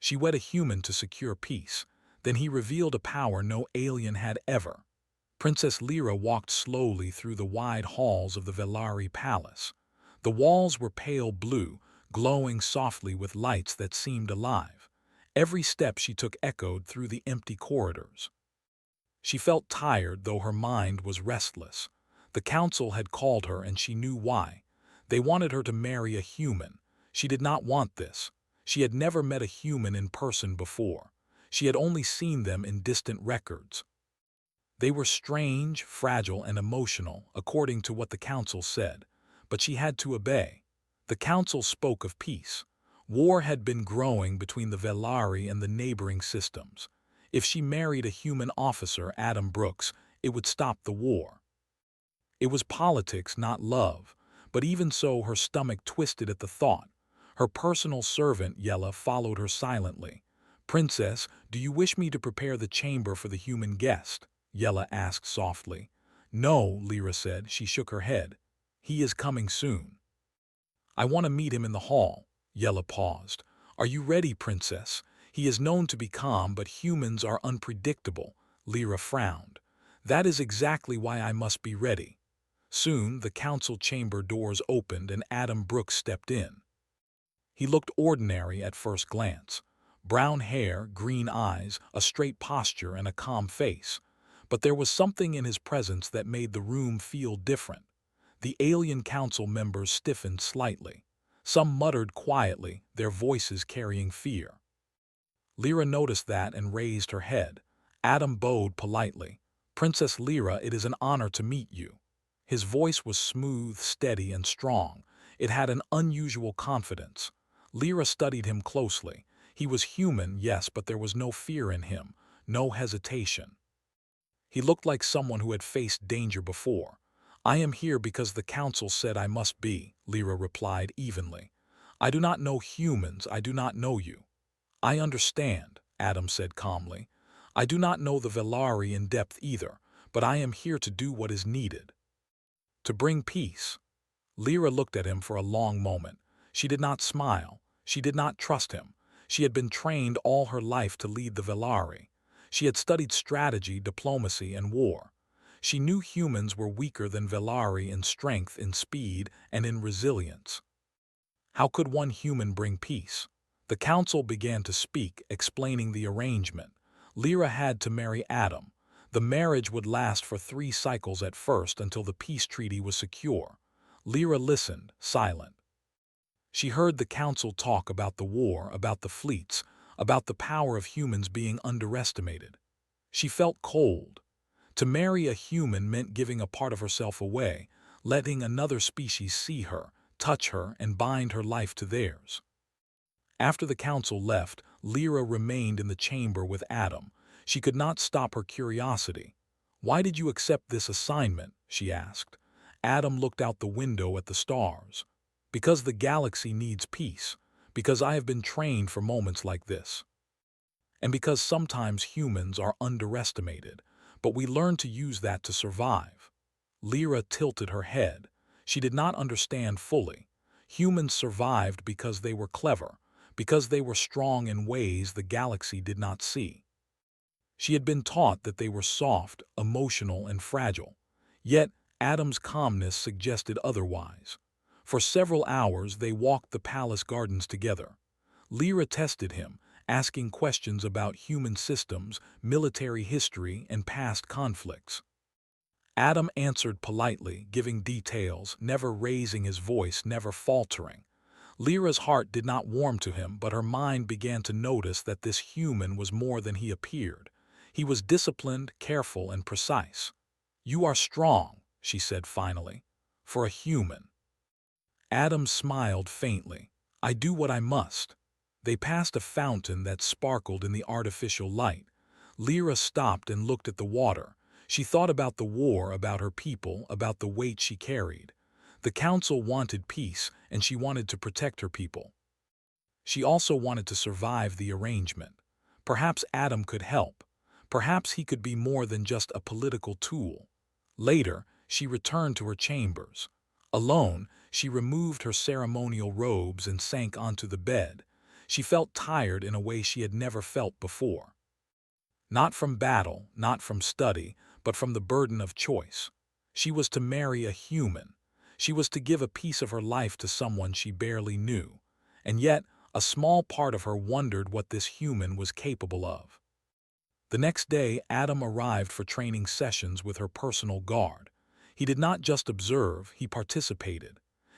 She wed a human to secure peace. Then he revealed a power no alien had ever. Princess Lyra walked slowly through the wide halls of the Velari Palace. The walls were pale blue, glowing softly with lights that seemed alive. Every step she took echoed through the empty corridors. She felt tired, though her mind was restless. The council had called her, and she knew why. They wanted her to marry a human. She did not want this. She had never met a human in person before. She had only seen them in distant records. They were strange, fragile, and emotional, according to what the council said. But she had to obey. The council spoke of peace. War had been growing between the Velari and the neighboring systems. If she married a human officer, Adam Brooks, it would stop the war. It was politics, not love. But even so, her stomach twisted at the thought. Her personal servant, Yella, followed her silently. "Princess, do you wish me to prepare the chamber for the human guest?" Yella asked softly. "No," Lyra said. She shook her head. "He is coming soon. I want to meet him in the hall." Yella paused. "Are you ready, Princess? He is known to be calm, but humans are unpredictable." Lyra frowned. "That is exactly why I must be ready." Soon, the council chamber doors opened and Adam Brooks stepped in. He looked ordinary at first glance. Brown hair, green eyes, a straight posture, and a calm face. But there was something in his presence that made the room feel different. The alien council members stiffened slightly. Some muttered quietly, their voices carrying fear. Lyra noticed that and raised her head. Adam bowed politely. "Princess Lyra, it is an honor to meet you." His voice was smooth, steady, and strong. It had an unusual confidence. Lyra studied him closely. He was human, yes, but there was no fear in him, no hesitation. He looked like someone who had faced danger before. "I am here because the council said I must be," Lyra replied evenly. "I do not know humans, I do not know you." "I understand," Adam said calmly. "I do not know the Velari in depth either, but I am here to do what is needed. To bring peace." Lyra looked at him for a long moment. She did not smile. She did not trust him. She had been trained all her life to lead the Velari. She had studied strategy, diplomacy, and war. She knew humans were weaker than Velari in strength, in speed, and in resilience. How could one human bring peace? The council began to speak, explaining the arrangement. Lyra had to marry Adam. The marriage would last for 3 cycles at first until the peace treaty was secure. Lyra listened, silent. She heard the council talk about the war, about the fleets, about the power of humans being underestimated. She felt cold. To marry a human meant giving a part of herself away, letting another species see her, touch her, and bind her life to theirs. After the council left, Lyra remained in the chamber with Adam. She could not stop her curiosity. "Why did you accept this assignment?" she asked. Adam looked out the window at the stars. "Because the galaxy needs peace. Because I have been trained for moments like this. And because sometimes humans are underestimated, but we learn to use that to survive." Lyra tilted her head. She did not understand fully. Humans survived because they were clever, because they were strong in ways the galaxy did not see. She had been taught that they were soft, emotional, and fragile. Yet Adam's calmness suggested otherwise. For several hours they walked the palace gardens together. Lyra tested him, asking questions about human systems, military history, and past conflicts. Adam answered politely, giving details, never raising his voice, never faltering. Lyra's heart did not warm to him, but her mind began to notice that this human was more than he appeared. He was disciplined, careful, and precise. "You are strong," she said finally, "for a human." Adam smiled faintly. "I do what I must." They passed a fountain that sparkled in the artificial light. Lyra stopped and looked at the water. She thought about the war, about her people, about the weight she carried. The council wanted peace, and she wanted to protect her people. She also wanted to survive the arrangement. Perhaps Adam could help. Perhaps he could be more than just a political tool. Later, she returned to her chambers. Alone, she removed her ceremonial robes and sank onto the bed. She felt tired in a way she had never felt before. Not from battle, not from study, but from the burden of choice. She was to marry a human. She was to give a piece of her life to someone she barely knew. And yet, a small part of her wondered what this human was capable of. The next day, Adam arrived for training sessions with her personal guard. He did not just observe, he participated.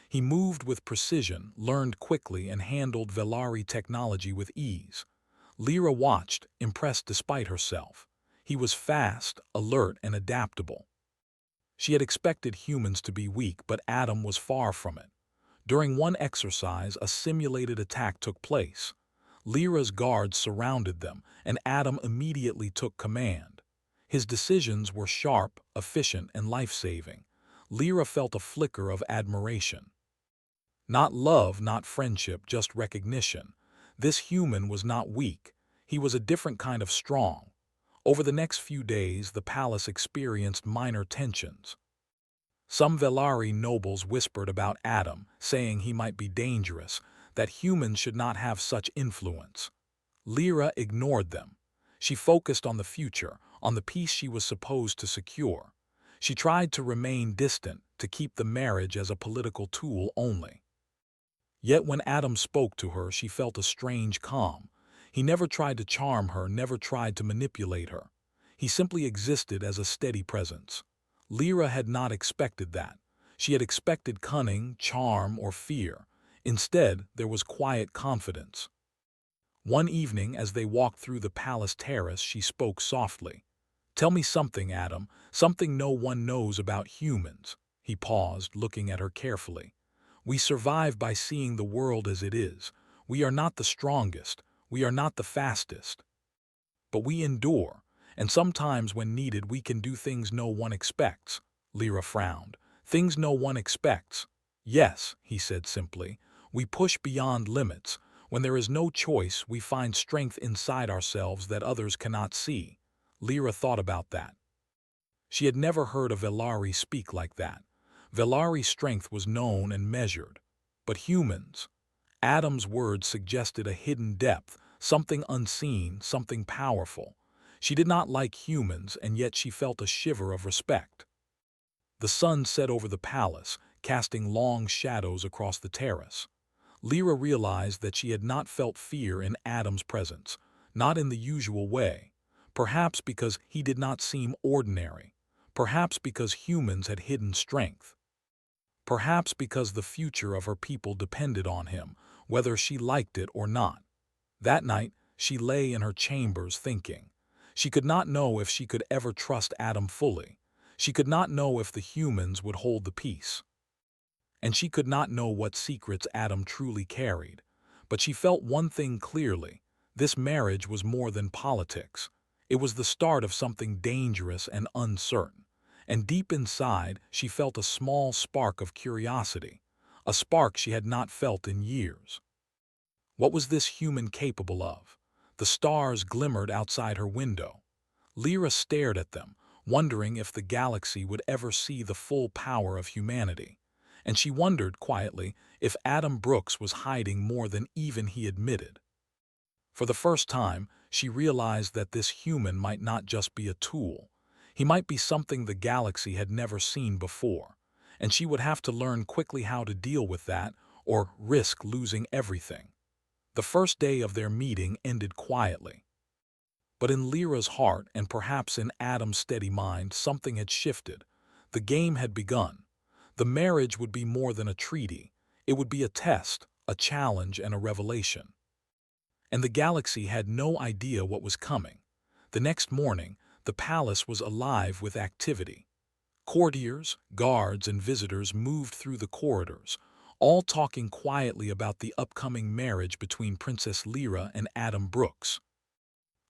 He moved with precision, learned quickly, and handled Velari technology with ease. Lyra watched, impressed despite herself. He was fast, alert, and adaptable. She had expected humans to be weak, but Adam was far from it. During one exercise, a simulated attack took place. Lyra's guards surrounded them, and Adam immediately took command. His decisions were sharp, efficient, and life-saving. Lyra felt a flicker of admiration. Not love, not friendship, just recognition. This human was not weak. He was a different kind of strong. Over the next few days, the palace experienced minor tensions. Some Velari nobles whispered about Adam, saying he might be dangerous, that humans should not have such influence. Lyra ignored them. She focused on the future, on the peace she was supposed to secure. She tried to remain distant, to keep the marriage as a political tool only. Yet when Adam spoke to her, she felt a strange calm. He never tried to charm her, never tried to manipulate her. He simply existed as a steady presence. Lyra had not expected that. She had expected cunning, charm, or fear. Instead, there was quiet confidence. One evening, as they walked through the palace terrace, she spoke softly. "Tell me something, Adam, something no one knows about humans." He paused, looking at her carefully. "We survive by seeing the world as it is. We are not the strongest. We are not the fastest. But we endure, and sometimes when needed we can do things no one expects." Lyra frowned. "Things no one expects." "Yes," he said simply. "We push beyond limits. When there is no choice, we find strength inside ourselves that others cannot see." Lyra thought about that. She had never heard a Velari speak like that. Velari strength was known and measured. But humans? Adam's words suggested a hidden depth, something unseen, something powerful. She did not like humans, and yet she felt a shiver of respect. The sun set over the palace, casting long shadows across the terrace. Lyra realized that she had not felt fear in Adam's presence, not in the usual way. Perhaps because he did not seem ordinary. Perhaps because humans had hidden strength. Perhaps because the future of her people depended on him, whether she liked it or not. That night, she lay in her chambers thinking. She could not know if she could ever trust Adam fully. She could not know if the humans would hold the peace. And she could not know what secrets Adam truly carried. But she felt one thing clearly. This marriage was more than politics. It was the start of something dangerous and uncertain. And deep inside, she felt a small spark of curiosity, a spark she had not felt in years. What was this human capable of? The stars glimmered outside her window. Lyra stared at them, wondering if the galaxy would ever see the full power of humanity. And she wondered, quietly, if Adam Brooks was hiding more than even he admitted. For the first time, she realized that this human might not just be a tool. He might be something the galaxy had never seen before, and she would have to learn quickly how to deal with that or risk losing everything. The first day of their meeting ended quietly. But in Lyra's heart, and perhaps in Adam's steady mind, something had shifted. The game had begun. The marriage would be more than a treaty. It would be a test, a challenge, and a revelation. And the galaxy had no idea what was coming. The next morning, the palace was alive with activity. Courtiers, guards, and visitors moved through the corridors, all talking quietly about the upcoming marriage between Princess Lyra and Adam Brooks.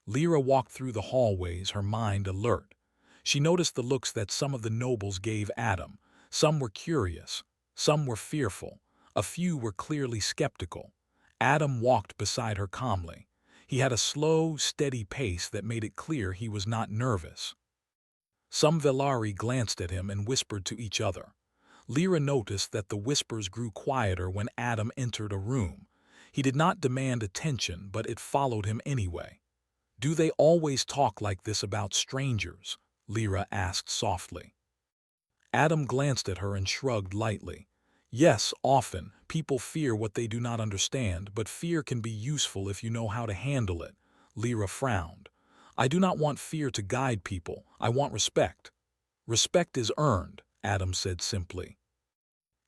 Lyra walked through the hallways, her mind alert. She noticed the looks that some of the nobles gave Adam. Some were curious, some were fearful, a few were clearly skeptical. Adam walked beside her calmly. He had a slow, steady pace that made it clear he was not nervous. Some Velari glanced at him and whispered to each other. Lyra noticed that the whispers grew quieter when Adam entered a room. He did not demand attention, but it followed him anyway. "Do they always talk like this about strangers?" Lyra asked softly. Adam glanced at her and shrugged lightly. "Yes, often. People fear what they do not understand, but fear can be useful if you know how to handle it." Lyra frowned. "I do not want fear to guide people. I want respect." "Respect is earned," Adam said simply.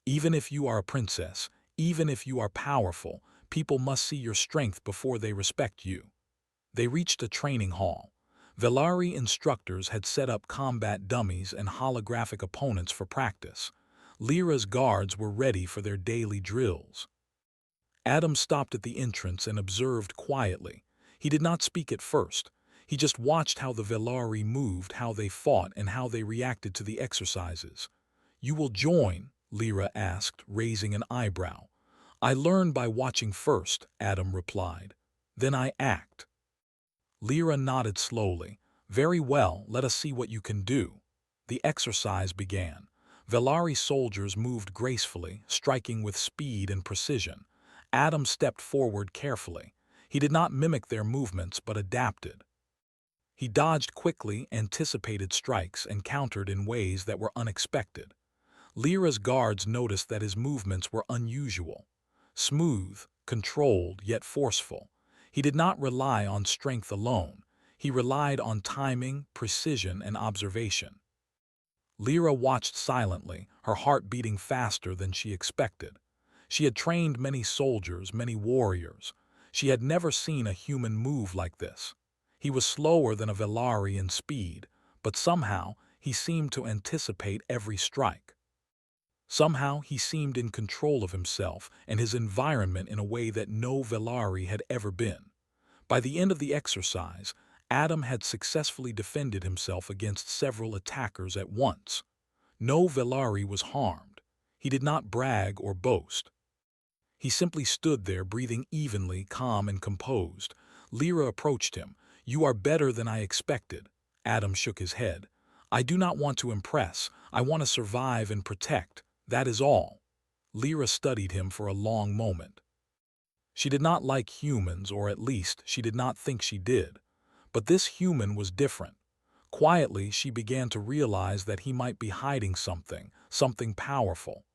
"Even if you are a princess, even if you are powerful, people must see your strength before they respect you." They reached a training hall. Velari instructors had set up combat dummies and holographic opponents for practice. Lyra's guards were ready for their daily drills. Adam stopped at the entrance and observed quietly. He did not speak at first. He just watched how the Velari moved, how they fought, and how they reacted to the exercises. "You will join?" Lyra asked, raising an eyebrow. "I learn by watching first," Adam replied. "Then I act." Lyra nodded slowly. "Very well, let us see what you can do." The exercise began. Velari soldiers moved gracefully, striking with speed and precision. Adam stepped forward carefully. He did not mimic their movements but adapted. He dodged quickly, anticipated strikes, and countered in ways that were unexpected. Lyra's guards noticed that his movements were unusual. Smooth, controlled, yet forceful. He did not rely on strength alone. He relied on timing, precision, and observation. Lyra watched silently, her heart beating faster than she expected. She had trained many soldiers, many warriors. She had never seen a human move like this. He was slower than a Velari in speed, but somehow he seemed to anticipate every strike. Somehow he seemed in control of himself and his environment in a way that no Velari had ever been. By the end of the exercise, Adam had successfully defended himself against several attackers at once. No Velari was harmed. He did not brag or boast. He simply stood there, breathing evenly, calm and composed. Lyra approached him. "You are better than I expected." Adam shook his head. "I do not want to impress. I want to survive and protect. That is all." Lyra studied him for a long moment. She did not like humans, or at least she did not think she did. But this human was different. Quietly, she began to realize that he might be hiding something, something powerful.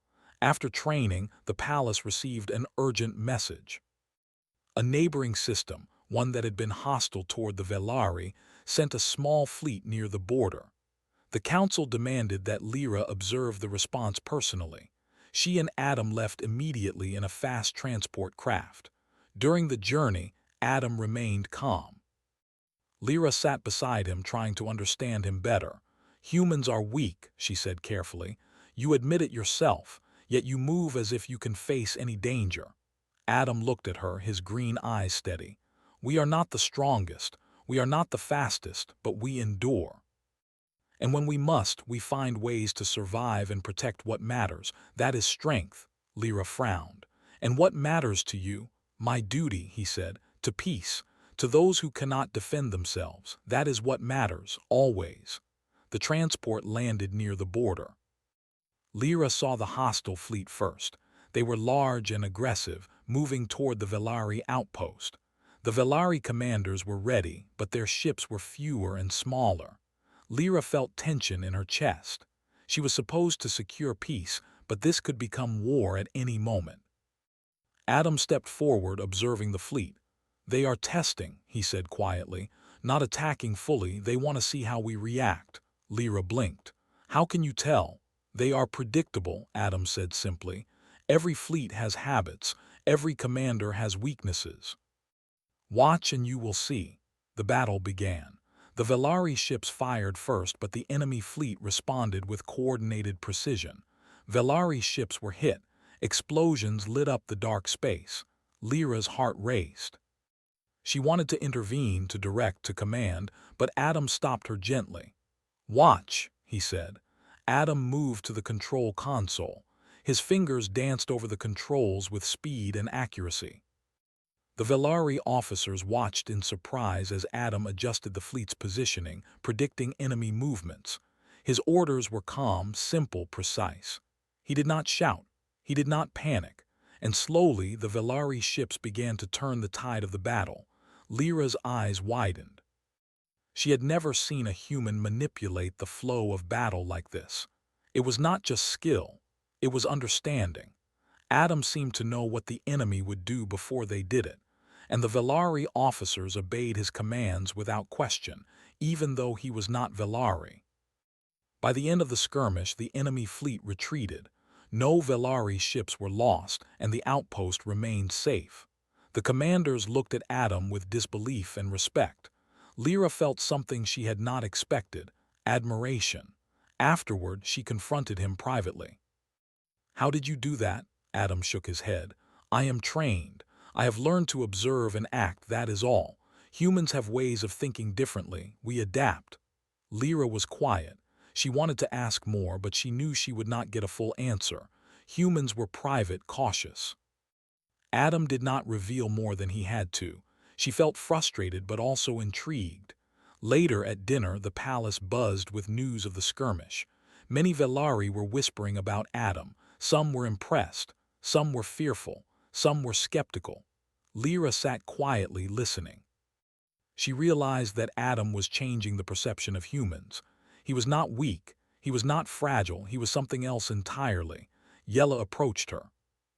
After training, the palace received an urgent message. A neighboring system, one that had been hostile toward the Velari, sent a small fleet near the border. The council demanded that Lyra observe the response personally. She and Adam left immediately in a fast transport craft. During the journey, Adam remained calm. Lyra sat beside him, trying to understand him better. "Humans are weak," she said carefully. "You admit it yourself, yet you move as if you can face any danger." Adam looked at her, his green eyes steady. "We are not the strongest, we are not the fastest, but we endure. And when we must, we find ways to survive and protect what matters. That is strength." Lyra frowned. "And what matters to you?" "My duty," he said, "to peace, to those who cannot defend themselves. That is what matters, always." The transport landed near the border. Lyra saw the hostile fleet first. They were large and aggressive, moving toward the Velari outpost. The Velari commanders were ready, but their ships were fewer and smaller. Lyra felt tension in her chest. She was supposed to secure peace, but this could become war at any moment. Adam stepped forward, observing the fleet. "They are testing," he said quietly. "Not attacking fully, they want to see how we react." Lyra blinked. "How can you tell?" "They are predictable," Adam said simply. "Every fleet has habits. Every commander has weaknesses. Watch and you will see." The battle began. The Velari ships fired first, but the enemy fleet responded with coordinated precision. Velari ships were hit. Explosions lit up the dark space. Lyra's heart raced. She wanted to intervene, to direct, to command, but Adam stopped her gently. "Watch," he said. Adam moved to the control console. His fingers danced over the controls with speed and accuracy. The Velari officers watched in surprise as Adam adjusted the fleet's positioning, predicting enemy movements. His orders were calm, simple, precise. He did not shout. He did not panic. and slowly the Velari ships began to turn the tide of the battle. Lyra's eyes widened. She had never seen a human manipulate the flow of battle like this. It was not just skill, it was understanding. Adam seemed to know what the enemy would do before they did it, and the Velari officers obeyed his commands without question, even though he was not Velari. By the end of the skirmish, the enemy fleet retreated. No Velari ships were lost, and the outpost remained safe. The commanders looked at Adam with disbelief and respect. Lyra felt something she had not expected: admiration. Afterward, she confronted him privately. "How did you do that?" Adam shook his head. "I am trained. I have learned to observe and act, that is all. Humans have ways of thinking differently. We adapt." Lyra was quiet. She wanted to ask more, but she knew she would not get a full answer. Humans were private, cautious. Adam did not reveal more than he had to. She felt frustrated but also intrigued. Later at dinner, the palace buzzed with news of the skirmish. Many Velari were whispering about Adam. Some were impressed, some were fearful, some were skeptical. Lyra sat quietly listening. She realized that Adam was changing the perception of humans. He was not weak, he was not fragile, he was something else entirely. Yella approached her.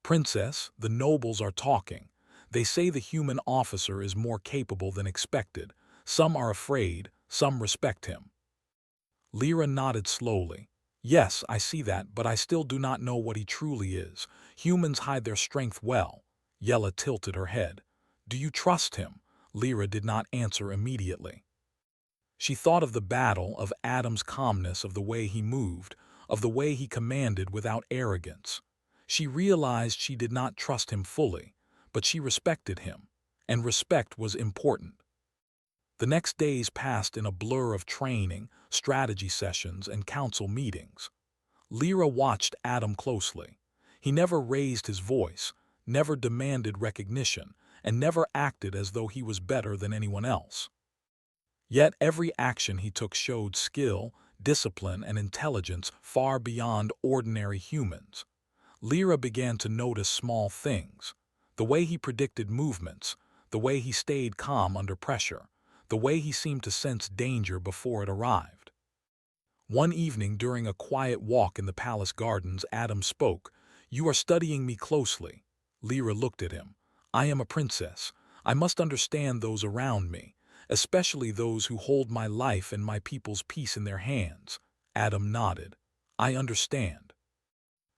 "Princess, the nobles are talking. They say the human officer is more capable than expected. Some are afraid, some respect him." Lyra nodded slowly. "Yes, I see that, but I still do not know what he truly is. Humans hide their strength well." Yella tilted her head. "Do you trust him?" Lyra did not answer immediately. She thought of the battle, of Adam's calmness, of the way he moved, of the way he commanded without arrogance. She realized she did not trust him fully, but she respected him, and respect was important. The next days passed in a blur of training, strategy sessions, and council meetings. Lyra watched Adam closely. He never raised his voice, never demanded recognition, and never acted as though he was better than anyone else. Yet every action he took showed skill, discipline, and intelligence far beyond ordinary humans. Lyra began to notice small things: the way he predicted movements, the way he stayed calm under pressure, the way he seemed to sense danger before it arrived. One evening during a quiet walk in the palace gardens, Adam spoke. "You are studying me closely." Lyra looked at him. "I am a princess. I must understand those around me, especially those who hold my life and my people's peace in their hands." Adam nodded. "I understand.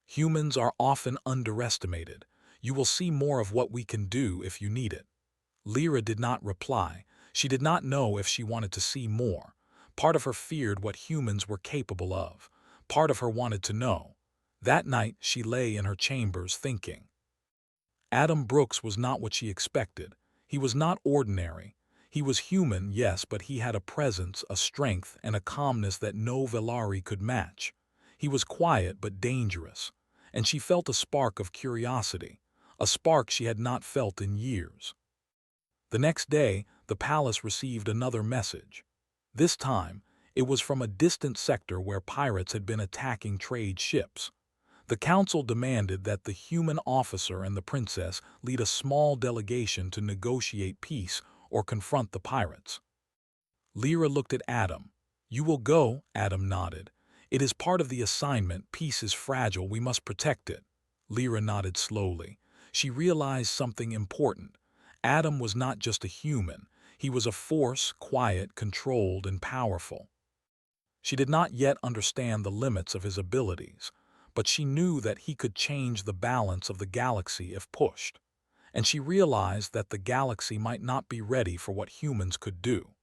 Humans are often underestimated. You will see more of what we can do if you need it." Lyra did not reply. She did not know if she wanted to see more. Part of her feared what humans were capable of. Part of her wanted to know. That night she lay in her chambers thinking. Adam Brooks was not what she expected. He was not ordinary. He was human, yes, but he had a presence, a strength, and a calmness that no Velari could match. He was quiet but dangerous, and she felt a spark of curiosity, a spark she had not felt in years. The next day, the palace received another message. This time, it was from a distant sector where pirates had been attacking trade ships. The council demanded that the human officer and the princess lead a small delegation to negotiate peace or confront the pirates. Lyra looked at Adam. "You will go," Adam nodded. "It is part of the assignment. Peace is fragile. We must protect it." Lyra nodded slowly. She realized something important. Adam was not just a human. He was a force, quiet, controlled, and powerful. She did not yet understand the limits of his abilities, but she knew that he could change the balance of the galaxy if pushed. And she realized that the galaxy might not be ready for what humans could do.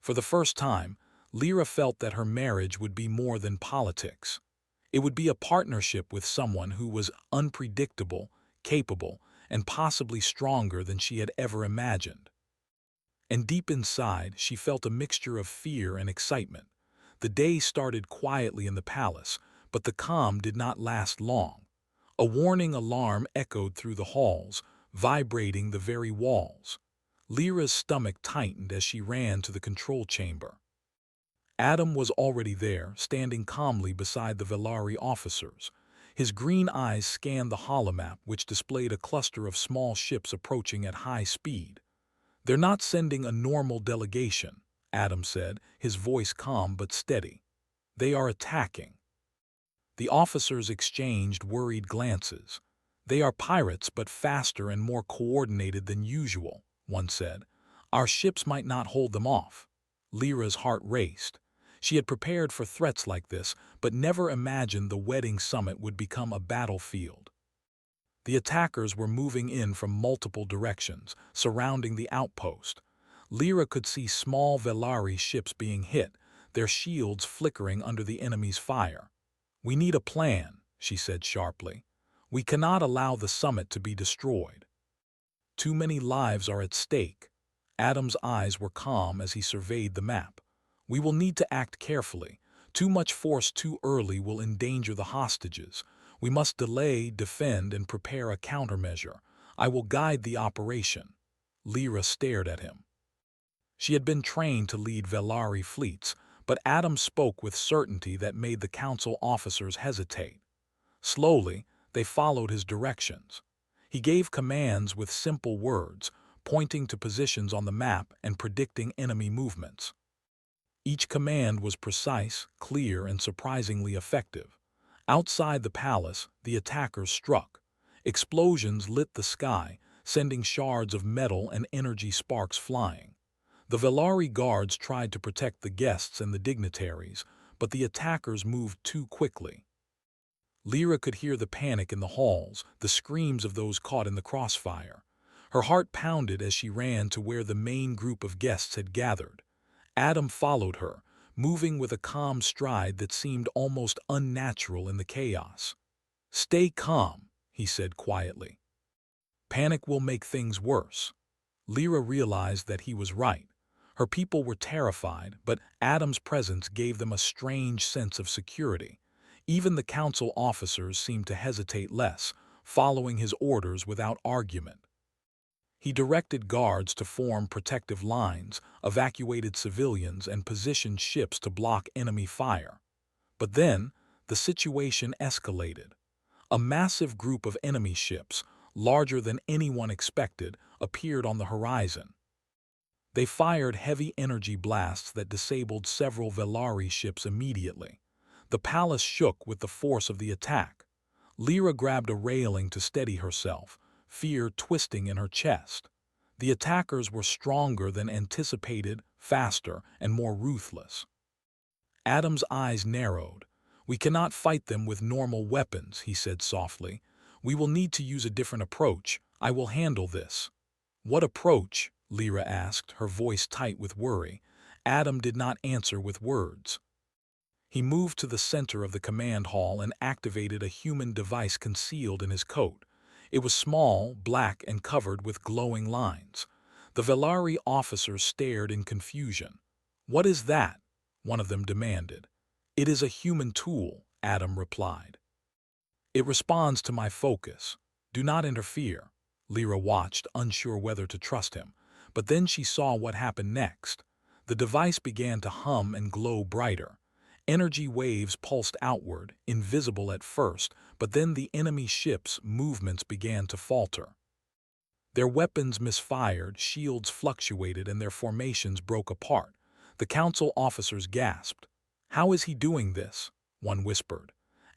For the first time, Lyra felt that her marriage would be more than politics. It would be a partnership with someone who was unpredictable, capable, and possibly stronger than she had ever imagined. And deep inside, she felt a mixture of fear and excitement. The day started quietly in the palace, but the calm did not last long. A warning alarm echoed through the halls, vibrating the very walls. Lyra's stomach tightened as she ran to the control chamber. Adam was already there, standing calmly beside the Velari officers. His green eyes scanned the holomap, which displayed a cluster of small ships approaching at high speed. "They're not sending a normal delegation," Adam said, his voice calm but steady. "They are attacking." The officers exchanged worried glances. "They are pirates, but faster and more coordinated than usual," one said. "Our ships might not hold them off." Lyra's heart raced. She had prepared for threats like this, but never imagined the wedding summit would become a battlefield. The attackers were moving in from multiple directions, surrounding the outpost. Lyra could see small Velari ships being hit, their shields flickering under the enemy's fire. "We need a plan," she said sharply. "We cannot allow the summit to be destroyed. Too many lives are at stake." Adam's eyes were calm as he surveyed the map. "We will need to act carefully. Too much force too early will endanger the hostages. We must delay, defend, and prepare a countermeasure. I will guide the operation." Lyra stared at him. She had been trained to lead Velari fleets, but Adam spoke with certainty that made the council officers hesitate. Slowly, they followed his directions. He gave commands with simple words, pointing to positions on the map and predicting enemy movements. Each command was precise, clear, and surprisingly effective. Outside the palace, the attackers struck. Explosions lit the sky, sending shards of metal and energy sparks flying. The Velari guards tried to protect the guests and the dignitaries, but the attackers moved too quickly. Lyra could hear the panic in the halls, the screams of those caught in the crossfire. Her heart pounded as she ran to where the main group of guests had gathered. Adam followed her, moving with a calm stride that seemed almost unnatural in the chaos. "Stay calm," he said quietly. "Panic will make things worse." Lyra realized that he was right. Her people were terrified, but Adam's presence gave them a strange sense of security. Even the council officers seemed to hesitate less, following his orders without argument. He directed guards to form protective lines, evacuated civilians, and positioned ships to block enemy fire. But then, the situation escalated. A massive group of enemy ships, larger than anyone expected, appeared on the horizon. They fired heavy energy blasts that disabled several Velari ships immediately. The palace shook with the force of the attack. Lyra grabbed a railing to steady herself, fear twisting in her chest. The attackers were stronger than anticipated, faster, and more ruthless. Adam's eyes narrowed. "We cannot fight them with normal weapons," he said softly. "We will need to use a different approach. I will handle this." "What approach?" Lyra asked, her voice tight with worry. Adam did not answer with words. He moved to the center of the command hall and activated a human device concealed in his coat. It was small, black, and covered with glowing lines. The Velari officers stared in confusion. "What is that?" one of them demanded. "It is a human tool," Adam replied. "It responds to my focus. Do not interfere." Lyra watched, unsure whether to trust him. But then she saw what happened next. The device began to hum and glow brighter. Energy waves pulsed outward, invisible at first, but then the enemy ships' movements began to falter. Their weapons misfired, shields fluctuated, and their formations broke apart. The council officers gasped. "How is he doing this?" one whispered.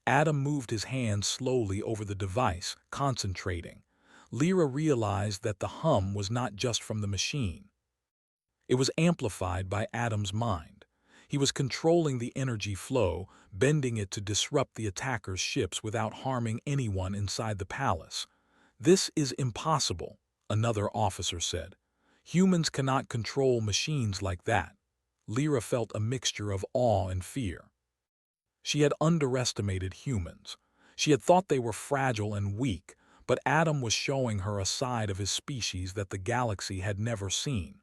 Adam moved his hand slowly over the device, concentrating. Lyra realized that the hum was not just from the machine. It was amplified by Adam's mind. He was controlling the energy flow, bending it to disrupt the attackers' ships without harming anyone inside the palace. "This is impossible," another officer said. "Humans cannot control machines like that." Lyra felt a mixture of awe and fear. She had underestimated humans. She had thought they were fragile and weak, but Adam was showing her a side of his species that the galaxy had never seen.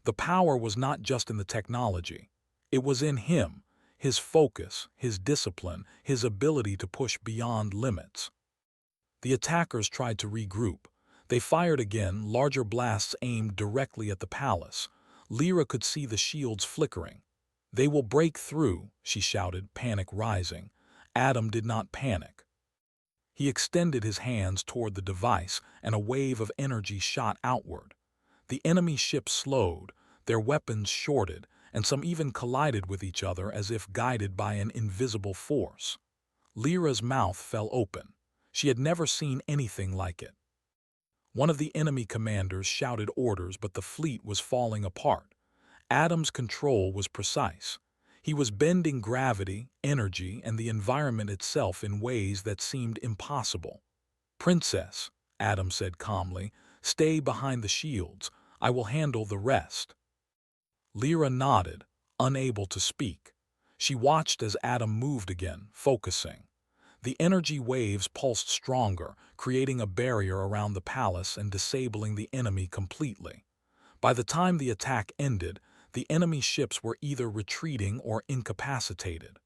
The power was not just in the technology. It was in him, his focus, his discipline, his ability to push beyond limits. The attackers tried to regroup. They fired again, larger blasts aimed directly at the palace. Lyra could see the shields flickering. "They will break through," she shouted, panic rising. Adam did not panic. He extended his hands toward the device, and a wave of energy shot outward. The enemy ships slowed, their weapons shorted, and some even collided with each other as if guided by an invisible force. Lyra's mouth fell open. She had never seen anything like it. One of the enemy commanders shouted orders, but the fleet was falling apart. Adam's control was precise. He was bending gravity, energy, and the environment itself in ways that seemed impossible. "Princess," Adam said calmly, "stay behind the shields. I will handle the rest." Lyra nodded, unable to speak. She watched as Adam moved again, focusing. The energy waves pulsed stronger, creating a barrier around the palace and disabling the enemy completely. By the time the attack ended, the enemy ships were either retreating or incapacitated.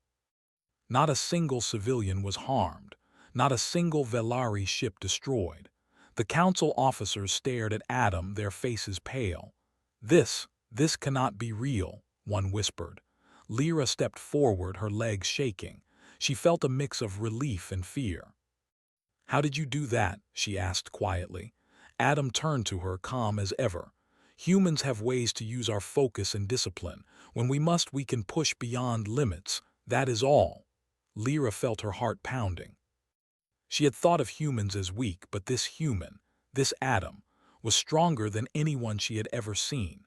Not a single civilian was harmed, not a single Velari ship destroyed. The council officers stared at Adam, their faces pale. This cannot be real," one whispered. Lyra stepped forward, her legs shaking. She felt a mix of relief and fear. "How did you do that?" she asked quietly. Adam turned to her, calm as ever. "Humans have ways to use our focus and discipline. When we must, we can push beyond limits. That is all." Lyra felt her heart pounding. She had thought of humans as weak, but this human, this Adam, was stronger than anyone she had ever seen.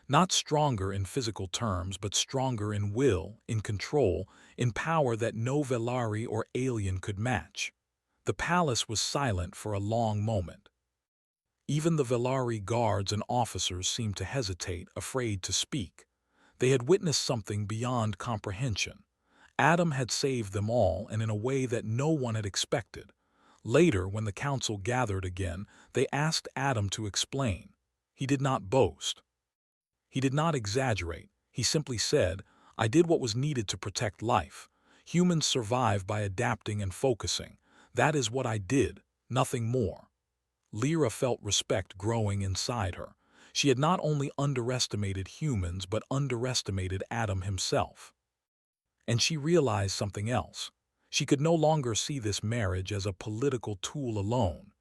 Not stronger in physical terms, but stronger in will, in control, in power that no Velari or alien could match. The palace was silent for a long moment. Even the Velari guards and officers seemed to hesitate, afraid to speak. They had witnessed something beyond comprehension. Adam had saved them all, and in a way that no one had expected. Later, when the council gathered again, they asked Adam to explain. He did not boast. He did not exaggerate. He simply said, "I did what was needed to protect life. Humans survive by adapting and focusing. That is what I did, nothing more." Lyra felt respect growing inside her. She had not only underestimated humans, but underestimated Adam himself. And she realized something else. She could no longer see this marriage as a political tool alone.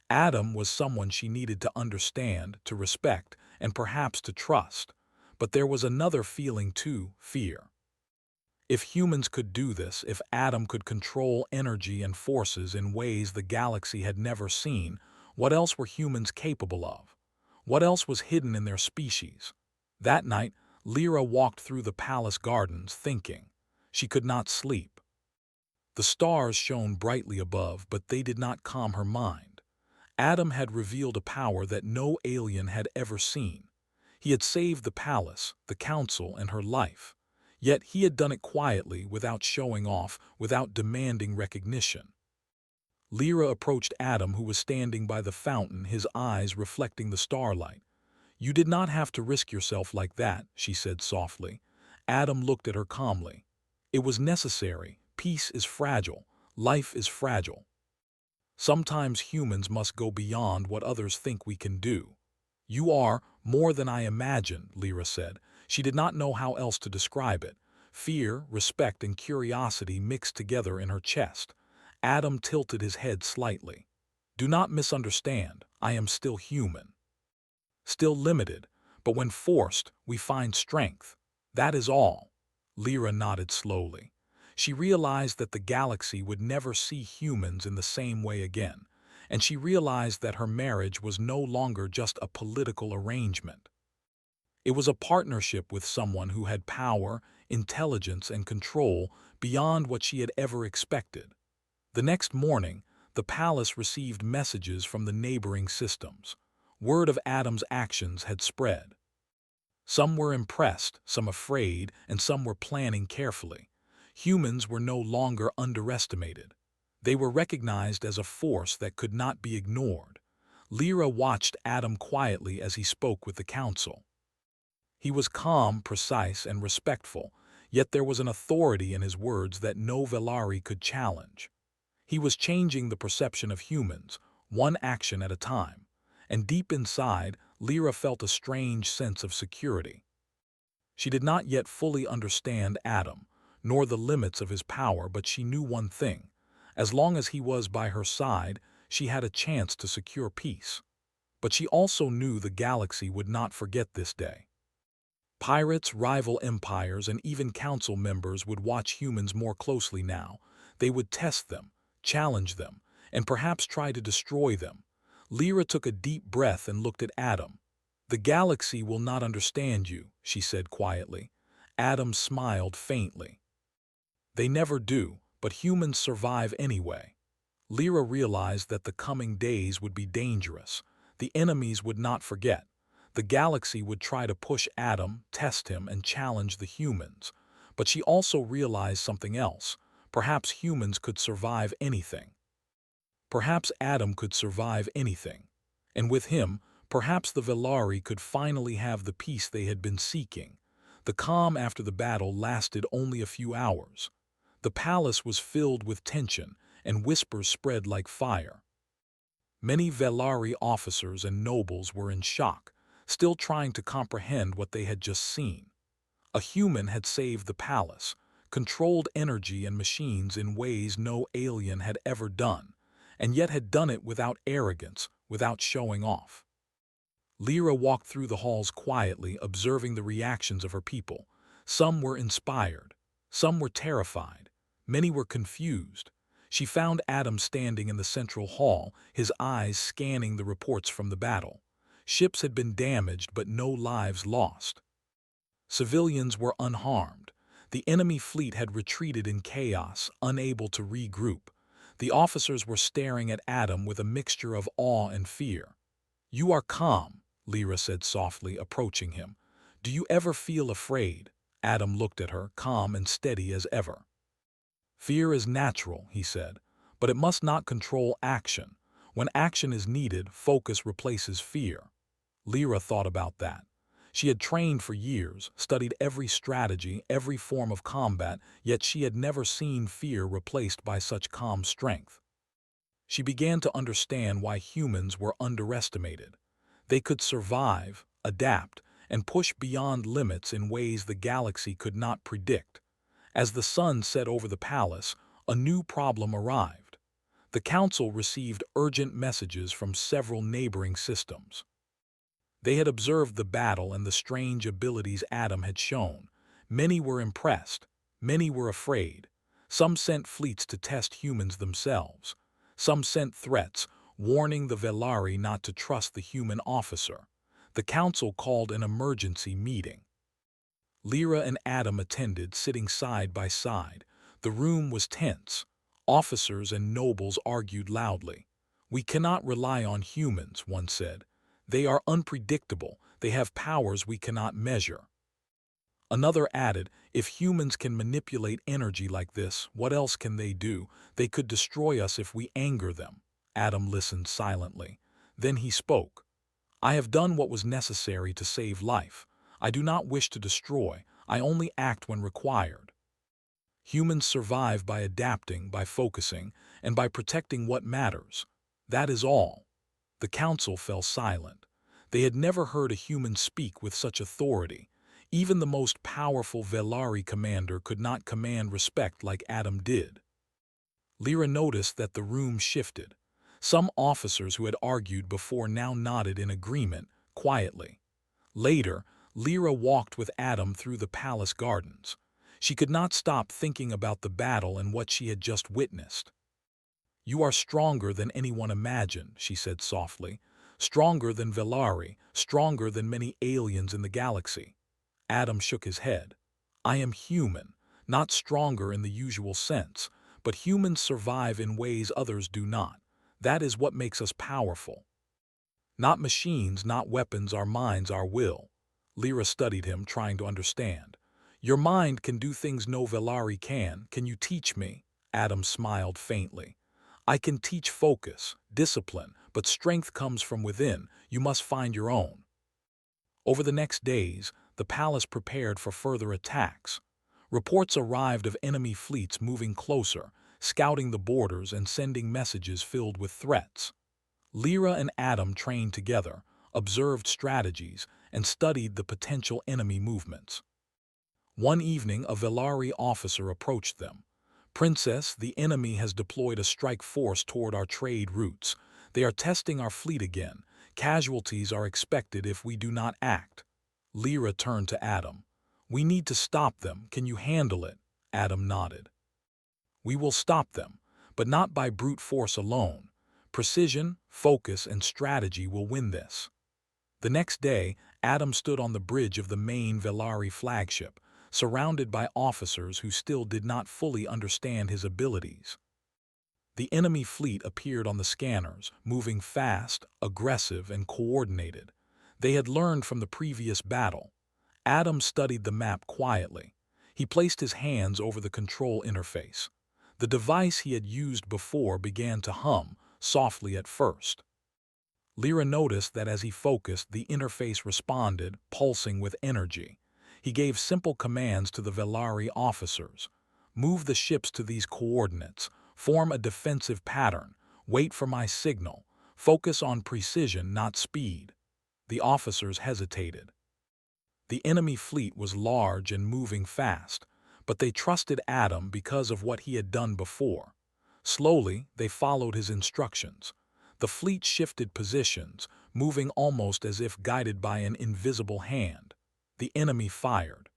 Adam was someone she needed to understand, to respect, and perhaps to trust. But there was another feeling too, fear. If humans could do this, if Adam could control energy and forces in ways the galaxy had never seen, what else were humans capable of? What else was hidden in their species? That night, Lyra walked through the palace gardens, thinking. She could not sleep. The stars shone brightly above, but they did not calm her mind. Adam had revealed a power that no alien had ever seen. He had saved the palace, the council, and her life. Yet he had done it quietly, without showing off, without demanding recognition. Lyra approached Adam, who was standing by the fountain, his eyes reflecting the starlight. "You did not have to risk yourself like that," she said softly. Adam looked at her calmly. "It was necessary. Peace is fragile. Life is fragile. Sometimes humans must go beyond what others think we can do." "You are more than I imagined," Lyra said. She did not know how else to describe it. Fear, respect, and curiosity mixed together in her chest. Adam tilted his head slightly. "Do not misunderstand. I am still human. Still limited, but when forced, we find strength. That is all." Lyra nodded slowly. She realized that the galaxy would never see humans in the same way again, and she realized that her marriage was no longer just a political arrangement. It was a partnership with someone who had power, intelligence, and control beyond what she had ever expected. The next morning, the palace received messages from the neighboring systems. Word of Adam's actions had spread. Some were impressed, some afraid, and some were planning carefully. Humans were no longer underestimated. They were recognized as a force that could not be ignored. Lyra watched Adam quietly as he spoke with the council. He was calm, precise, and respectful, yet there was an authority in his words that no Velari could challenge. He was changing the perception of humans, one action at a time, and deep inside, Lyra felt a strange sense of security. She did not yet fully understand Adam, nor the limits of his power, but she knew one thing. As long as he was by her side, she had a chance to secure peace. But she also knew the galaxy would not forget this day. Pirates, rival empires, and even council members would watch humans more closely now. They would test them, challenge them, and perhaps try to destroy them. Lyra took a deep breath and looked at Adam. "The galaxy will not understand you," she said quietly. Adam smiled faintly. "They never do, but humans survive anyway." Lyra realized that the coming days would be dangerous. The enemies would not forget. The galaxy would try to push Adam, test him, and challenge the humans. But she also realized something else. Perhaps humans could survive anything. Perhaps Adam could survive anything. And with him, perhaps the Velari could finally have the peace they had been seeking. The calm after the battle lasted only a few hours. The palace was filled with tension, and whispers spread like fire. Many Velari officers and nobles were in shock, still trying to comprehend what they had just seen. A human had saved the palace, controlled energy and machines in ways no alien had ever done, and yet had done it without arrogance, without showing off. Lyra walked through the halls quietly, observing the reactions of her people. Some were inspired, some were terrified, many were confused. She found Adam standing in the central hall, his eyes scanning the reports from the battle. Ships had been damaged, but no lives lost. Civilians were unharmed. The enemy fleet had retreated in chaos, unable to regroup. The officers were staring at Adam with a mixture of awe and fear. "You are calm," Lyra said softly, approaching him. "Do you ever feel afraid?" Adam looked at her, calm and steady as ever. "Fear is natural," he said, "but it must not control action. When action is needed, focus replaces fear." Lyra thought about that. She had trained for years, studied every strategy, every form of combat, yet she had never seen fear replaced by such calm strength. She began to understand why humans were underestimated. They could survive, adapt, and push beyond limits in ways the galaxy could not predict. As the sun set over the palace, a new problem arrived. The council received urgent messages from several neighboring systems. They had observed the battle and the strange abilities Adam had shown. Many were impressed, many were afraid. Some sent fleets to test humans themselves. Some sent threats, warning the Velari not to trust the human officer. The council called an emergency meeting. Lyra and Adam attended, sitting side by side. The room was tense. Officers and nobles argued loudly. "We cannot rely on humans," one said. "They are unpredictable. They have powers we cannot measure." Another added, "If humans can manipulate energy like this, what else can they do? They could destroy us if we anger them." Adam listened silently. Then he spoke. "I have done what was necessary to save life. I do not wish to destroy. I only act when required." Humans survive by adapting, by focusing, and by protecting what matters. That is all. The council fell silent. They had never heard a human speak with such authority. Even the most powerful Velari commander could not command respect like Adam did. Lyra noticed that the room shifted. Some officers who had argued before now nodded in agreement, quietly. Later, Lyra walked with Adam through the palace gardens. She could not stop thinking about the battle and what she had just witnessed. "You are stronger than anyone imagined," she said softly. "Stronger than Velari, stronger than many aliens in the galaxy." Adam shook his head. "I am human, not stronger in the usual sense, but humans survive in ways others do not. That is what makes us powerful. Not machines, not weapons, our minds, our will." Lyra studied him, trying to understand. "Your mind can do things no Velari can. Can you teach me?" Adam smiled faintly. "I can teach focus, discipline, but strength comes from within. You must find your own." Over the next days, the palace prepared for further attacks. Reports arrived of enemy fleets moving closer, scouting the borders and sending messages filled with threats. Lyra and Adam trained together, observed strategies, and studied the potential enemy movements. One evening, a Velari officer approached them. Princess, the enemy has deployed a strike force toward our trade routes. They are testing our fleet again. Casualties are expected if we do not act. Lyra turned to Adam. We need to stop them. Can you handle it? Adam nodded. We will stop them, but not by brute force alone. Precision, focus, and strategy will win this. The next day, Adam stood on the bridge of the main Velari flagship, surrounded by officers who still did not fully understand his abilities. The enemy fleet appeared on the scanners, moving fast, aggressive, and coordinated. They had learned from the previous battle. Adam studied the map quietly. He placed his hands over the control interface. The device he had used before began to hum, softly at first. Lyra noticed that as he focused, the interface responded, pulsing with energy. He gave simple commands to the Velari officers. Move the ships to these coordinates. Form a defensive pattern. Wait for my signal. Focus on precision, not speed. The officers hesitated. The enemy fleet was large and moving fast, but they trusted Adam because of what he had done before. Slowly, they followed his instructions. The fleet shifted positions, moving almost as if guided by an invisible hand. The enemy fired.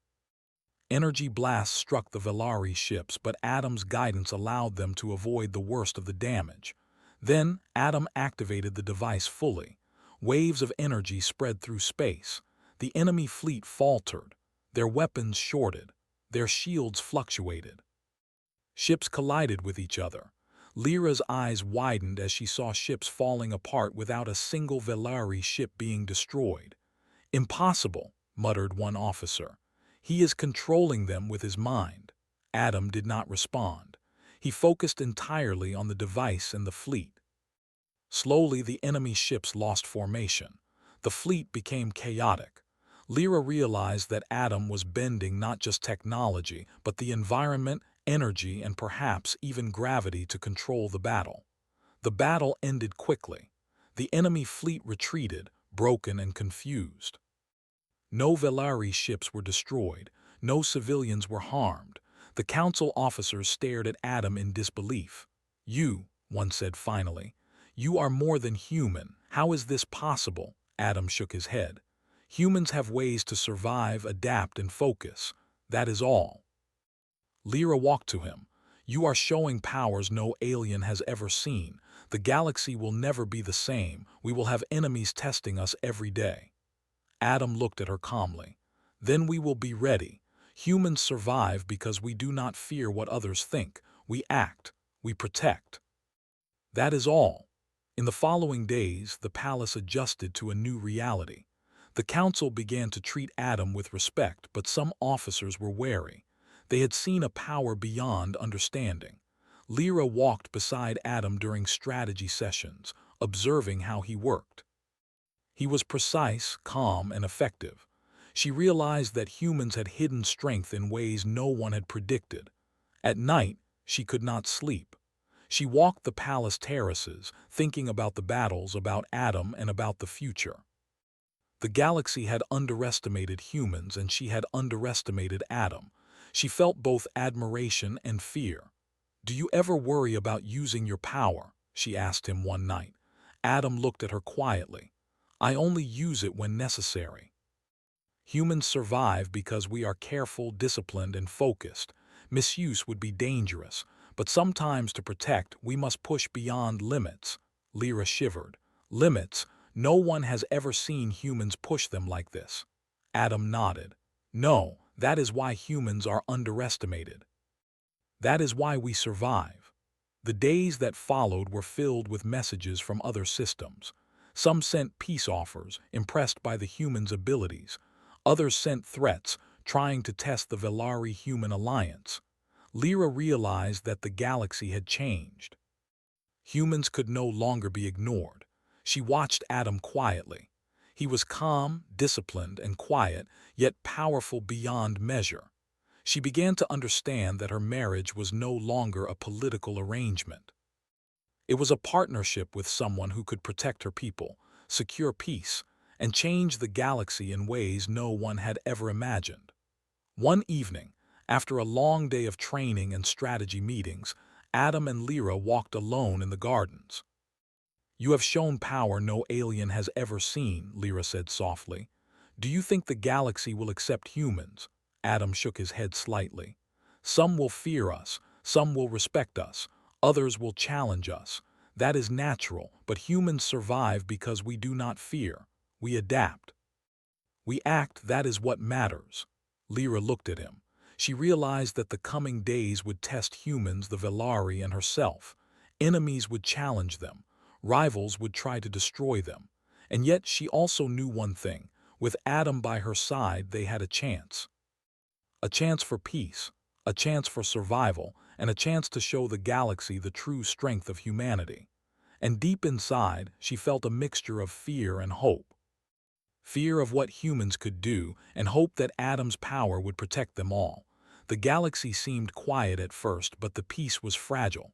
Energy blasts struck the Velari ships, but Adam's guidance allowed them to avoid the worst of the damage. Then, Adam activated the device fully. Waves of energy spread through space. The enemy fleet faltered. Their weapons shorted. Their shields fluctuated. Ships collided with each other. Lyra's eyes widened as she saw ships falling apart without a single Velari ship being destroyed. "Impossible," muttered one officer. "He is controlling them with his mind." Adam did not respond. He focused entirely on the device and the fleet. Slowly, the enemy ships lost formation. The fleet became chaotic. Lyra realized that Adam was bending not just technology, but the environment, energy, and perhaps even gravity to control the battle. The battle ended quickly. The enemy fleet retreated, broken and confused. No Velari ships were destroyed. No civilians were harmed. The council officers stared at Adam in disbelief. "You," one said finally, "you are more than human. How is this possible?" Adam shook his head. "Humans have ways to survive, adapt, and focus. That is all." Lyra walked to him. "You are showing powers no alien has ever seen. The galaxy will never be the same. We will have enemies testing us every day." Adam looked at her calmly. "Then we will be ready. Humans survive because we do not fear what others think. We act. We protect." That is all. In the following days, the palace adjusted to a new reality. The council began to treat Adam with respect, but some officers were wary. They had seen a power beyond understanding. Lyra walked beside Adam during strategy sessions, observing how he worked. He was precise, calm, and effective. She realized that humans had hidden strength in ways no one had predicted. At night, she could not sleep. She walked the palace terraces, thinking about the battles, about Adam, and about the future. The galaxy had underestimated humans, and she had underestimated Adam. She felt both admiration and fear. "Do you ever worry about using your power?" she asked him one night. Adam looked at her quietly. "I only use it when necessary." Humans survive because we are careful, disciplined, and focused. Misuse would be dangerous, but sometimes to protect, we must push beyond limits. Lyra shivered. "Limits? No one has ever seen humans push them like this." Adam nodded. "No, that is why humans are underestimated. That is why we survive." The days that followed were filled with messages from other systems. Some sent peace offers, impressed by the humans' abilities. Others sent threats, trying to test the Velari-human alliance. Lyra realized that the galaxy had changed. Humans could no longer be ignored. She watched Adam quietly. He was calm, disciplined, and quiet, yet powerful beyond measure. She began to understand that her marriage was no longer a political arrangement. It was a partnership with someone who could protect her people, secure peace, and change the galaxy in ways no one had ever imagined. One evening, After a long day of training and strategy meetings, Adam and Lyra walked alone in the gardens. "You have shown power no alien has ever seen," Lyra said softly. "Do you think the galaxy will accept humans?" Adam shook his head slightly. "Some will fear us, some will respect us, others will challenge us. That is natural, but humans survive because we do not fear. We adapt. We act, that is what matters." Lyra looked at him. She realized that the coming days would test humans, the Velari, and herself. Enemies would challenge them. Rivals would try to destroy them. And yet she also knew one thing. With Adam by her side, they had a chance. A chance for peace, a chance for survival, and a chance to show the galaxy the true strength of humanity. And deep inside, she felt a mixture of fear and hope. Fear of what humans could do, and hope that Adam's power would protect them all. The galaxy seemed quiet at first, but the peace was fragile.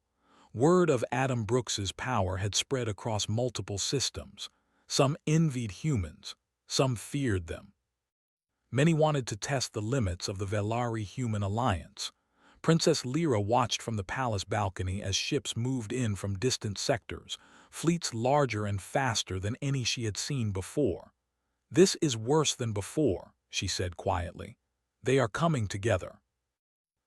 Word of Adam Brooks's power had spread across multiple systems. Some envied humans, some feared them. Many wanted to test the limits of the Velari-human alliance. Princess Lyra watched from the palace balcony as ships moved in from distant sectors, fleets larger and faster than any she had seen before. "This is worse than before," she said quietly. "They are coming together.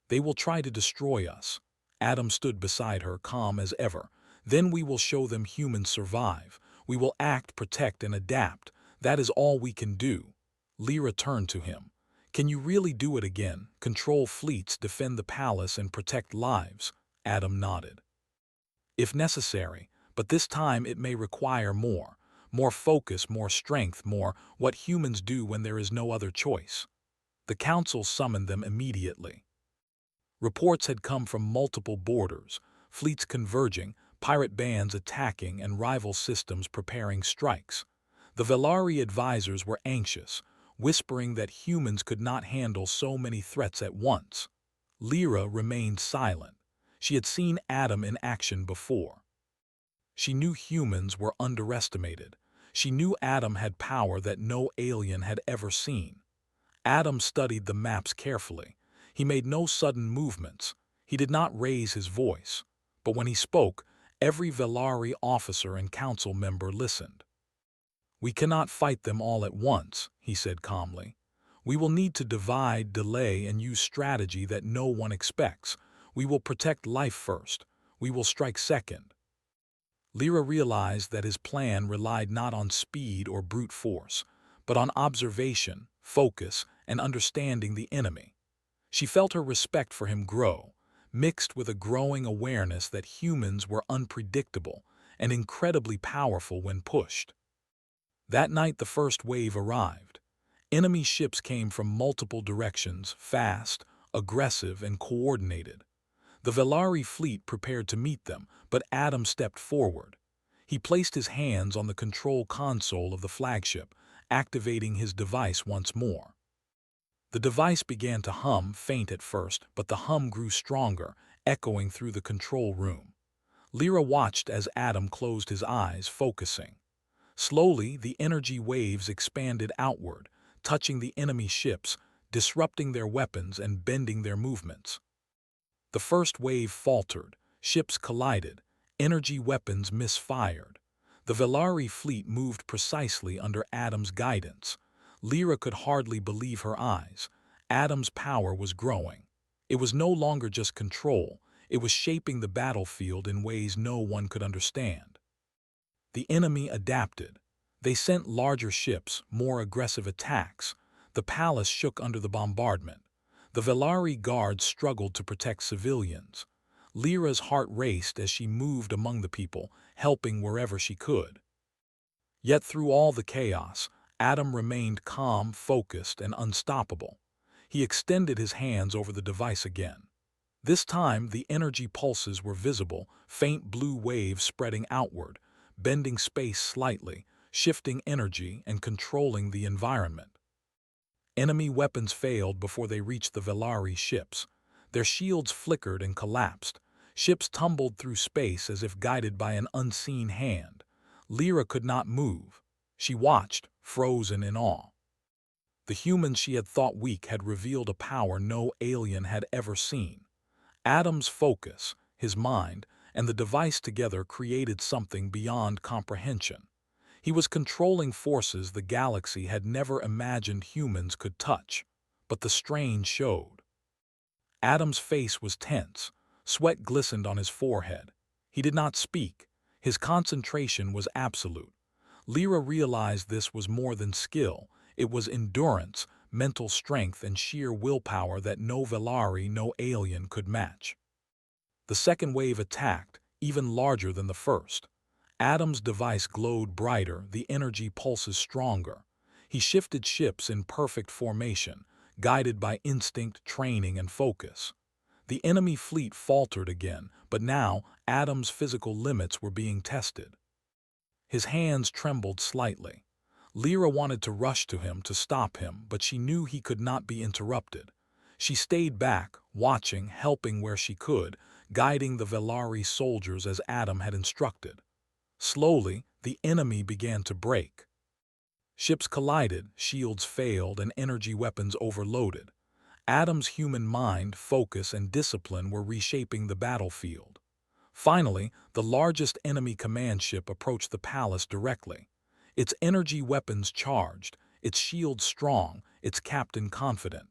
They will try to destroy us." Adam stood beside her, calm as ever. "Then we will show them humans survive. We will act, protect, and adapt. That is all we can do." Lyra turned to him. "Can you really do it again? Control fleets, defend the palace, and protect lives?" Adam nodded. "If necessary, but this time it may require more. More focus, more strength, more what humans do when there is no other choice." The council summoned them immediately. Reports had come from multiple borders, fleets converging, pirate bands attacking, and rival systems preparing strikes. The Velari advisors were anxious, whispering that humans could not handle so many threats at once. Lyra remained silent. She had seen Adam in action before. She knew humans were underestimated. She knew Adam had power that no alien had ever seen. Adam studied the maps carefully. He made no sudden movements. He did not raise his voice. But when he spoke, every Velari officer and council member listened. "We cannot fight them all at once," he said calmly. "We will need to divide, delay, and use strategy that no one expects. We will protect life first. We will strike second." Lyra realized that his plan relied not on speed or brute force, but on observation, focus, and understanding the enemy. She felt her respect for him grow, mixed with a growing awareness that humans were unpredictable and incredibly powerful when pushed. That night the first wave arrived. Enemy ships came from multiple directions, fast, aggressive, and coordinated. The Velari fleet prepared to meet them, but Adam stepped forward. He placed his hands on the control console of the flagship, activating his device once more. The device began to hum, faint at first, but the hum grew stronger, echoing through the control room. Lyra watched as Adam closed his eyes, focusing. Slowly, the energy waves expanded outward, touching the enemy ships, disrupting their weapons and bending their movements. The first wave faltered, ships collided, energy weapons misfired. The Velari fleet moved precisely under Adam's guidance. Lyra could hardly believe her eyes. Adam's power was growing. It was no longer just control, it was shaping the battlefield in ways no one could understand. The enemy adapted. They sent larger ships, more aggressive attacks. The palace shook under the bombardment. The Velari guards struggled to protect civilians. Lyra's heart raced as she moved among the people, helping wherever she could. Yet through all the chaos, Adam remained calm, focused, and unstoppable. He extended his hands over the device again. This time, the energy pulses were visible, faint blue waves spreading outward, bending space slightly, shifting energy and controlling the environment. Enemy weapons failed before they reached the Velari ships. Their shields flickered and collapsed. Ships tumbled through space as if guided by an unseen hand. Lyra could not move. She watched, frozen in awe. The humans she had thought weak had revealed a power no alien had ever seen. Adam's focus, his mind, and the device together created something beyond comprehension. He was controlling forces the galaxy had never imagined humans could touch. But the strange showed. Adam's face was tense. Sweat glistened on his forehead. He did not speak. His concentration was absolute. Lyra realized this was more than skill. It was endurance, mental strength, and sheer willpower that no Velari, no alien could match. The second wave attacked, even larger than the first. Adam's device glowed brighter, the energy pulses stronger. He shifted ships in perfect formation, guided by instinct, training, and focus. The enemy fleet faltered again, but now Adam's physical limits were being tested. His hands trembled slightly. Lyra wanted to rush to him to stop him, but she knew he could not be interrupted. She stayed back, watching, helping where she could, guiding the Velari soldiers as Adam had instructed. Slowly, the enemy began to break. Ships collided, shields failed, and energy weapons overloaded. Adam's human mind, focus, and discipline were reshaping the battlefield. Finally, the largest enemy command ship approached the palace directly. Its energy weapons charged, its shields strong, its captain confident.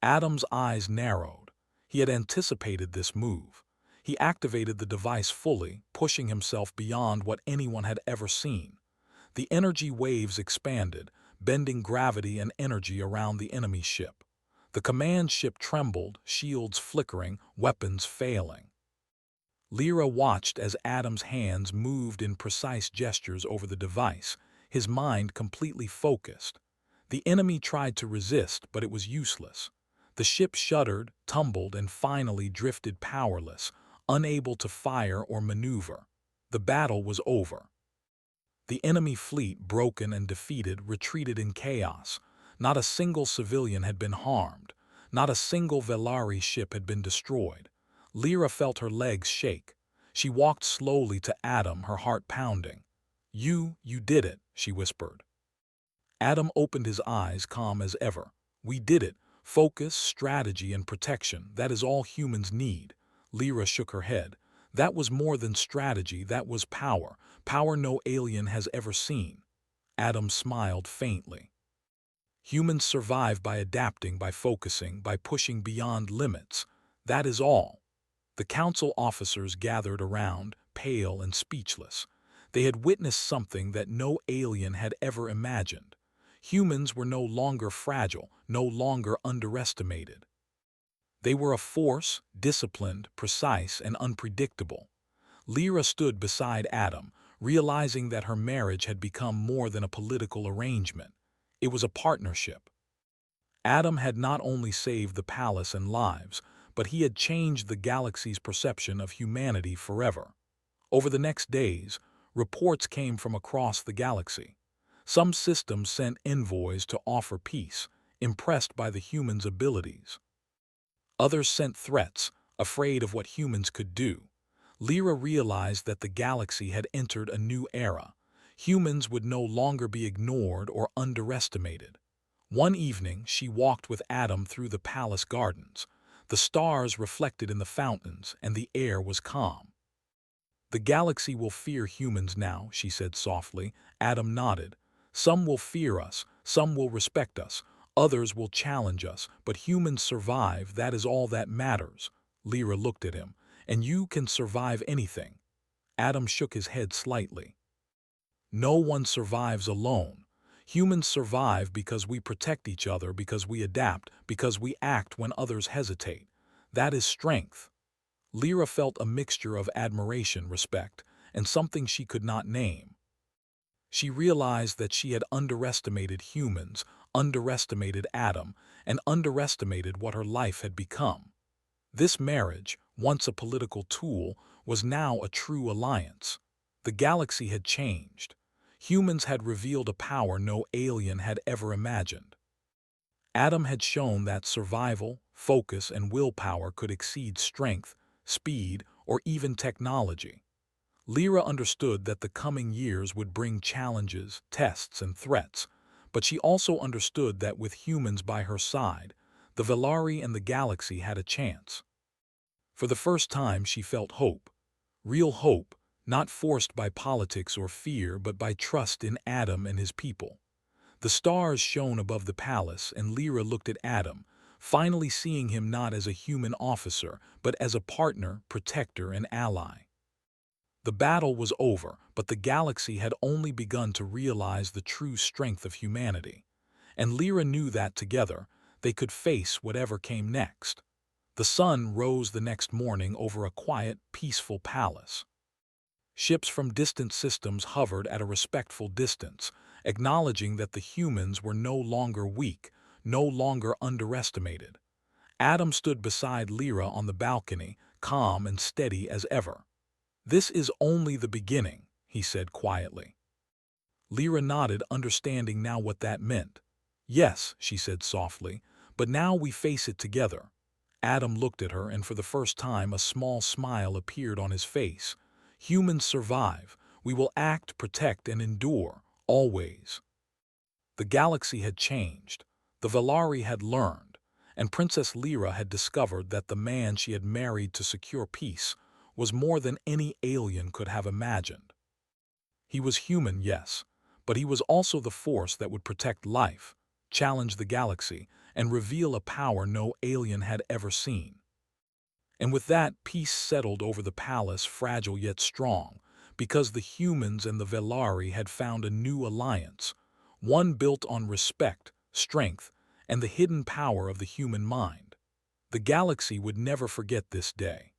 Adam's eyes narrowed. He had anticipated this move. He activated the device fully, pushing himself beyond what anyone had ever seen. The energy waves expanded, bending gravity and energy around the enemy ship. The command ship trembled, shields flickering, weapons failing. Lyra watched as Adam's hands moved in precise gestures over the device, his mind completely focused. The enemy tried to resist, but it was useless. The ship shuddered, tumbled, and finally drifted powerless, unable to fire or maneuver. The battle was over. The enemy fleet, broken and defeated, retreated in chaos. Not a single civilian had been harmed. Not a single Velari ship had been destroyed. Lyra felt her legs shake. She walked slowly to Adam, her heart pounding. You did it," she whispered. Adam opened his eyes, calm as ever. "We did it. Focus, strategy, and protection. That is all humans need." Lyra shook her head. "That was more than strategy, that was power. Power no alien has ever seen." Adam smiled faintly. "Humans survive by adapting, by focusing, by pushing beyond limits. That is all." The council officers gathered around, pale and speechless. They had witnessed something that no alien had ever imagined. Humans were no longer fragile, no longer underestimated. They were a force, disciplined, precise, and unpredictable. Lyra stood beside Adam, realizing that her marriage had become more than a political arrangement. It was a partnership. Adam had not only saved the palace and lives, but he had changed the galaxy's perception of humanity forever. Over the next days, reports came from across the galaxy. Some systems sent envoys to offer peace, impressed by the humans' abilities. Others sent threats, afraid of what humans could do. Lyra realized that the galaxy had entered a new era. Humans would no longer be ignored or underestimated. One evening, she walked with Adam through the palace gardens. The stars reflected in the fountains, and the air was calm. "The galaxy will fear humans now," she said softly. Adam nodded. "Some will fear us, some will respect us, others will challenge us, but humans survive, that is all that matters." Lyra looked at him. "And you can survive anything." Adam shook his head slightly. "No one survives alone. Humans survive because we protect each other, because we adapt, because we act when others hesitate. That is strength." Lyra felt a mixture of admiration, respect, and something she could not name. She realized that she had underestimated humans, underestimated Adam, and underestimated what her life had become. This marriage, once a political tool, was now a true alliance. The galaxy had changed. Humans had revealed a power no alien had ever imagined. Adam had shown that survival, focus, and willpower could exceed strength, speed, or even technology. Lyra understood that the coming years would bring challenges, tests, and threats, But she also understood that with humans by her side, the Velari and the galaxy had a chance. For the first time she felt hope. Real hope, not forced by politics or fear but by trust in Adam and his people. The stars shone above the palace and Lyra looked at Adam, finally seeing him not as a human officer but as a partner, protector, and ally. The battle was over, but the galaxy had only begun to realize the true strength of humanity. And Lyra knew that together, they could face whatever came next. The sun rose the next morning over a quiet, peaceful palace. Ships from distant systems hovered at a respectful distance, acknowledging that the humans were no longer weak, no longer underestimated. Adam stood beside Lyra on the balcony, calm and steady as ever. "This is only the beginning," he said quietly. Lyra nodded, understanding now what that meant. "Yes," she said softly, "but now we face it together." Adam looked at her, and for the first time a small smile appeared on his face. "Humans survive. We will act, protect, and endure, always." The galaxy had changed. The Velari had learned, and Princess Lyra had discovered that the man she had married to secure peace was more than any alien could have imagined. He was human, yes, but he was also the force that would protect life, challenge the galaxy, and reveal a power no alien had ever seen. And with that, peace settled over the palace, fragile yet strong, because the humans and the Velari had found a new alliance, one built on respect, strength, and the hidden power of the human mind. The galaxy would never forget this day.